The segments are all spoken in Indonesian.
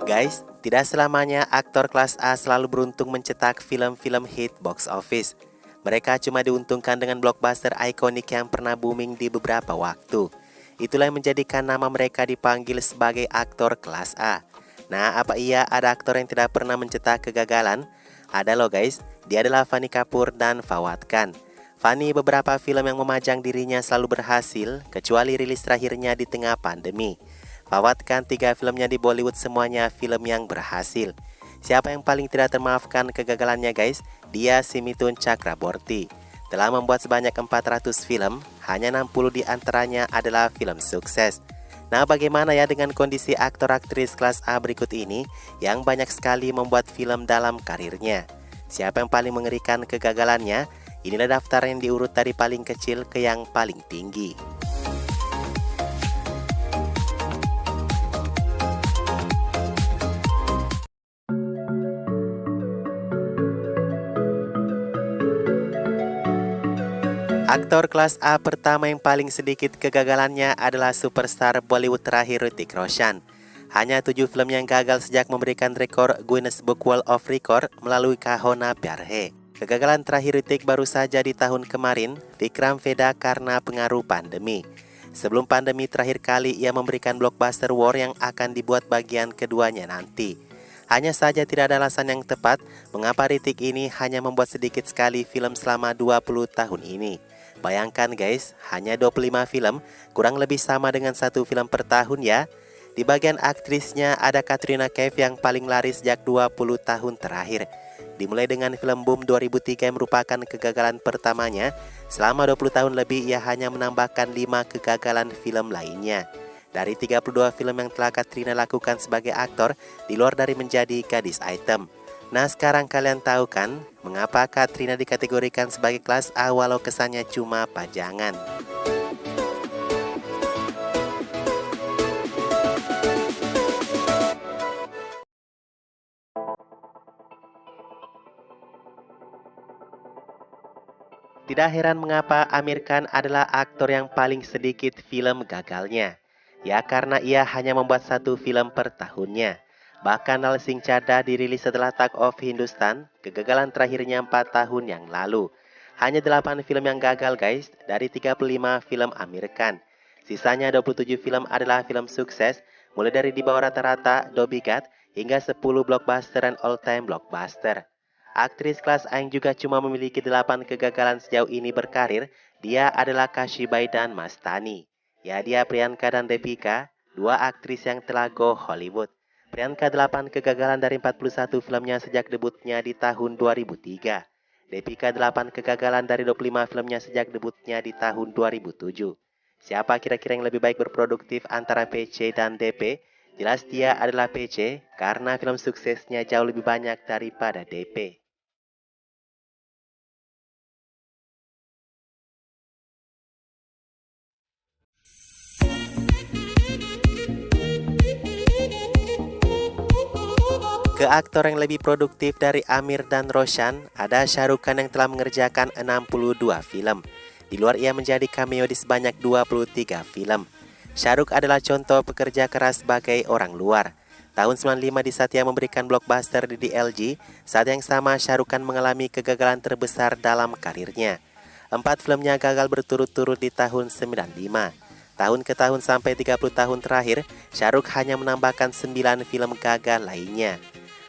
Guys, tidak selamanya aktor kelas A selalu beruntung mencetak film-film hit box office. Mereka cuma diuntungkan dengan blockbuster ikonik yang pernah booming di beberapa waktu. Itulah yang menjadikan nama mereka dipanggil sebagai aktor kelas A. Nah, apa iya ada aktor yang tidak pernah mencetak kegagalan? Ada loh guys, dia adalah Fanny Kapoor dan Fawad Khan. Fanny beberapa film yang memajang dirinya selalu berhasil, kecuali rilis terakhirnya di tengah pandemi. Fawad Khan 3 filmnya di Bollywood semuanya film yang berhasil. Siapa yang paling tidak termaafkan kegagalannya guys? Dia si Mithun Chakraborty. Telah membuat sebanyak 400 film, hanya 60 di antaranya adalah film sukses. Nah, bagaimana ya dengan kondisi aktor aktris kelas A berikut ini yang banyak sekali membuat film dalam karirnya? Siapa yang paling mengerikan kegagalannya? Inilah daftar yang diurut dari paling kecil ke yang paling tinggi. Aktor kelas A pertama yang paling sedikit kegagalannya adalah superstar Bollywood terakhir Hrithik Roshan. Hanya 7 film yang gagal sejak memberikan rekor Guinness Book World of Record melalui Kaho Na Pyar Hai. Kegagalan terakhir Hrithik baru saja di tahun kemarin, Vikram Vedha karena pengaruh pandemi. Sebelum pandemi terakhir kali ia memberikan blockbuster war yang akan dibuat bagian keduanya nanti. Hanya saja tidak ada alasan yang tepat mengapa Hrithik ini hanya membuat sedikit sekali film selama 20 tahun ini. Bayangkan guys, hanya 25 film, kurang lebih sama dengan 1 film per tahun ya. Di bagian aktrisnya ada Katrina Kaif yang paling laris sejak 20 tahun terakhir. Dimulai dengan film Boom 2003 yang merupakan kegagalan pertamanya, selama 20 tahun lebih ia hanya menambahkan 5 kegagalan film lainnya. Dari 32 film yang telah Katrina lakukan sebagai aktor, di luar dari menjadi gadis item. Nah, sekarang kalian tahu kan mengapa Katrina dikategorikan sebagai kelas A walau kesannya cuma pajangan. Tidak heran mengapa Amir Khan adalah aktor yang paling sedikit film gagalnya. Ya karena ia hanya membuat 1 film per tahunnya. Bahkan Lal Singh Chaddha dirilis setelah Tug of Hindustan, kegagalan terakhirnya 4 tahun yang lalu. Hanya 8 film yang gagal guys, dari 35 film Amir Khan. Sisanya 27 film adalah film sukses, mulai dari di bawah rata-rata, Dobby Cat, hingga 10 blockbuster dan all-time blockbuster. Aktris kelas A yang juga cuma memiliki 8 kegagalan sejauh ini berkarir, dia adalah Kashi dan Mastani. Ya, dia Priyanka dan Deepika, 2 aktris yang telah go Hollywood. Priyanka 8 kegagalan dari 41 filmnya sejak debutnya di tahun 2003. Deepika 8 kegagalan dari 25 filmnya sejak debutnya di tahun 2007. Siapa kira-kira yang lebih baik berproduktif antara PC dan DP? Jelas dia adalah PC karena film suksesnya jauh lebih banyak daripada DP. Ke aktor yang lebih produktif dari Amir dan Roshan, ada Shah Rukh Khan yang telah mengerjakan 62 film. Di luar ia menjadi cameo di sebanyak 23 film. Shah Rukh adalah contoh pekerja keras sebagai orang luar. Tahun 95 di saat ia memberikan blockbuster di DLG, saat yang sama Shah Rukh Khan mengalami kegagalan terbesar dalam karirnya. 4 filmnya gagal berturut-turut di tahun 95. Tahun ke tahun sampai 30 tahun terakhir, Shah Rukh hanya menambahkan 9 film gagal lainnya.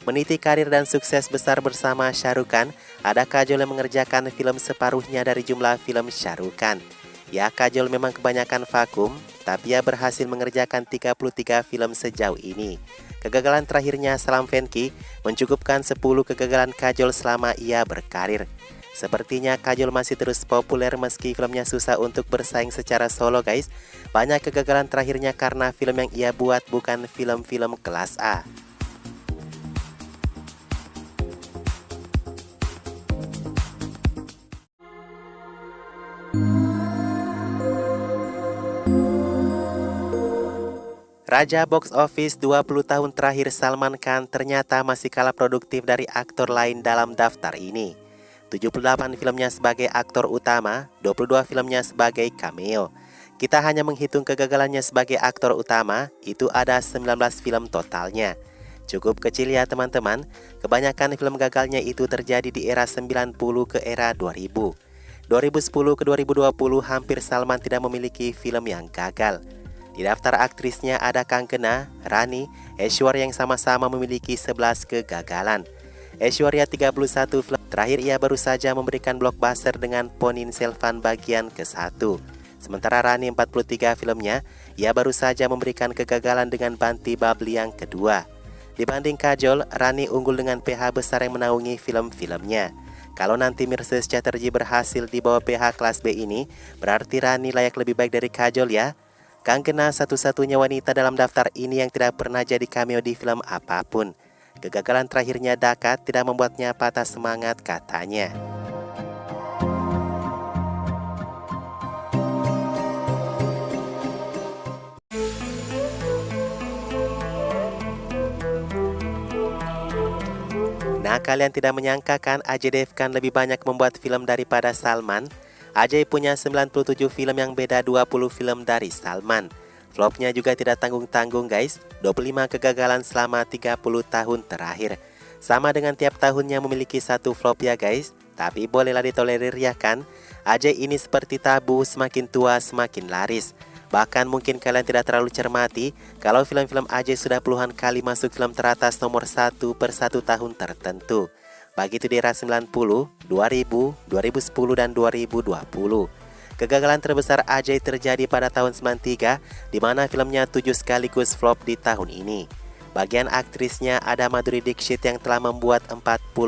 Meniti karir dan sukses besar bersama Shah Rukh Khan, ada Kajol yang mengerjakan film separuhnya dari jumlah film Shah Rukh Khan. Ya, Kajol memang kebanyakan vakum, tapi ia berhasil mengerjakan 33 film sejauh ini. Kegagalan terakhirnya Salam Venki mencukupkan 10 kegagalan Kajol selama ia berkarir. Sepertinya Kajol masih terus populer meski filmnya susah untuk bersaing secara solo guys. Banyak kegagalan terakhirnya karena film yang ia buat bukan film-film kelas A. Raja box office 20 tahun terakhir Salman Khan ternyata masih kalah produktif dari aktor lain dalam daftar ini. 78 filmnya sebagai aktor utama, 22 filmnya sebagai cameo. Kita hanya menghitung kegagalannya sebagai aktor utama, itu ada 19 film totalnya. Cukup kecil ya teman-teman, kebanyakan film gagalnya itu terjadi di era 90 ke era 2000. 2010 ke 2020 hampir Salman tidak memiliki film yang gagal. Di daftar aktrisnya ada Kangkena, Rani, Aishwarya yang sama-sama memiliki 11 kegagalan. Aishwarya 31 film terakhir ia baru saja memberikan blockbuster dengan Ponniyin Selvan bagian ke-1. Sementara Rani 43 filmnya, ia baru saja memberikan kegagalan dengan Banti Babli yang kedua. Dibanding Kajol, Rani unggul dengan PH besar yang menaungi film-filmnya. Kalau nanti Mirses Chatterjee berhasil di bawah PH kelas B ini, berarti Rani layak lebih baik dari Kajol ya. Kangkena satu-satunya wanita dalam daftar ini yang tidak pernah jadi cameo di film apapun. Kegagalan terakhirnya Dakat tidak membuatnya patah semangat katanya. Nah, kalian tidak menyangka kan Ajay Devgan lebih banyak membuat film daripada Salman? Ajay punya 97 film yang beda 20 film dari Salman. Flopnya juga tidak tanggung-tanggung guys, 25 kegagalan selama 30 tahun terakhir. Sama dengan tiap tahunnya memiliki satu flop ya guys, tapi bolehlah ditolerir ya kan? Ajay ini seperti tabu, semakin tua semakin laris. Bahkan mungkin kalian tidak terlalu cermati kalau film-film Ajay sudah puluhan kali masuk film teratas nomor 1 per 1 tahun tertentu. Begitu di era 90, 2000, 2010 dan 2020. Kegagalan terbesar Ajay terjadi pada tahun 93 di mana filmnya 7 sekaligus flop di tahun ini. Bagian aktrisnya ada Madhuri Dixit yang telah membuat 40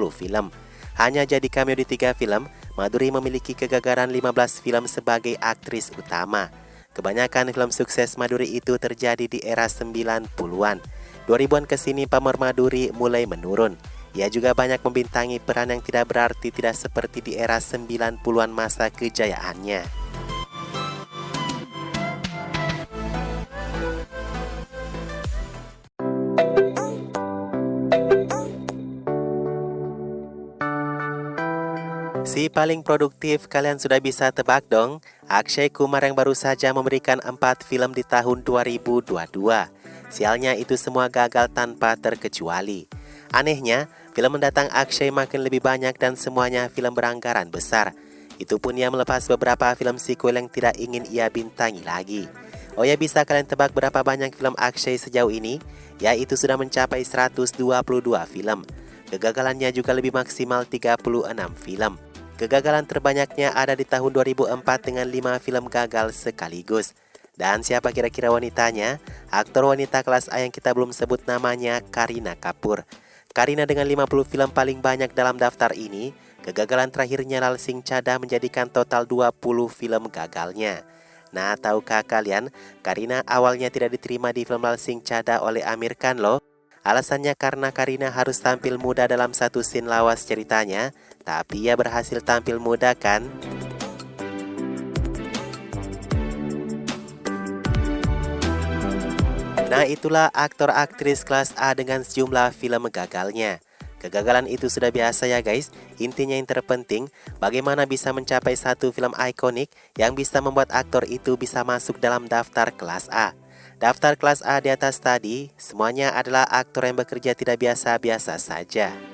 film. Hanya jadi cameo di 3 film, Madhuri memiliki kegagalan 15 film sebagai aktris utama. Kebanyakan film sukses Madhuri itu terjadi di era 90-an. 2000-an kesini pamor Madhuri mulai menurun. Ia juga banyak membintangi peran yang tidak berarti, tidak seperti di era 90-an masa kejayaannya. Si paling produktif kalian sudah bisa tebak dong, Akshay Kumar yang baru saja memberikan 4 film di tahun 2022. Sialnya itu semua gagal tanpa terkecuali. Anehnya, film mendatang Akshay makin lebih banyak dan semuanya film beranggaran besar. Itu pun ia melepas beberapa film sequel yang tidak ingin ia bintangi lagi. Oh ya, bisa kalian tebak berapa banyak film Akshay sejauh ini? Yaitu sudah mencapai 122 film. Kegagalannya juga lebih maksimal 36 film. Kegagalan terbanyaknya ada di tahun 2004 dengan 5 film gagal sekaligus. Dan siapa kira-kira wanitanya? Aktor wanita kelas A yang kita belum sebut namanya, Kareena Kapoor. Kareena dengan 50 film paling banyak dalam daftar ini, kegagalan terakhirnya Lal Singh Chaddha menjadikan total 20 film gagalnya. Nah, tahukah kalian, Kareena awalnya tidak diterima di film Lal Singh Chaddha oleh Amir Khan loh. Alasannya karena Kareena harus tampil muda dalam satu scene lawas ceritanya, tapi ia berhasil tampil muda kan? Nah, itulah aktor aktris kelas A dengan sejumlah film gagalnya. Kegagalan itu sudah biasa ya guys. Intinya yang terpenting, bagaimana bisa mencapai satu film ikonik yang bisa membuat aktor itu bisa masuk dalam daftar kelas A. Daftar kelas A di atas tadi, semuanya adalah aktor yang bekerja tidak biasa-biasa saja.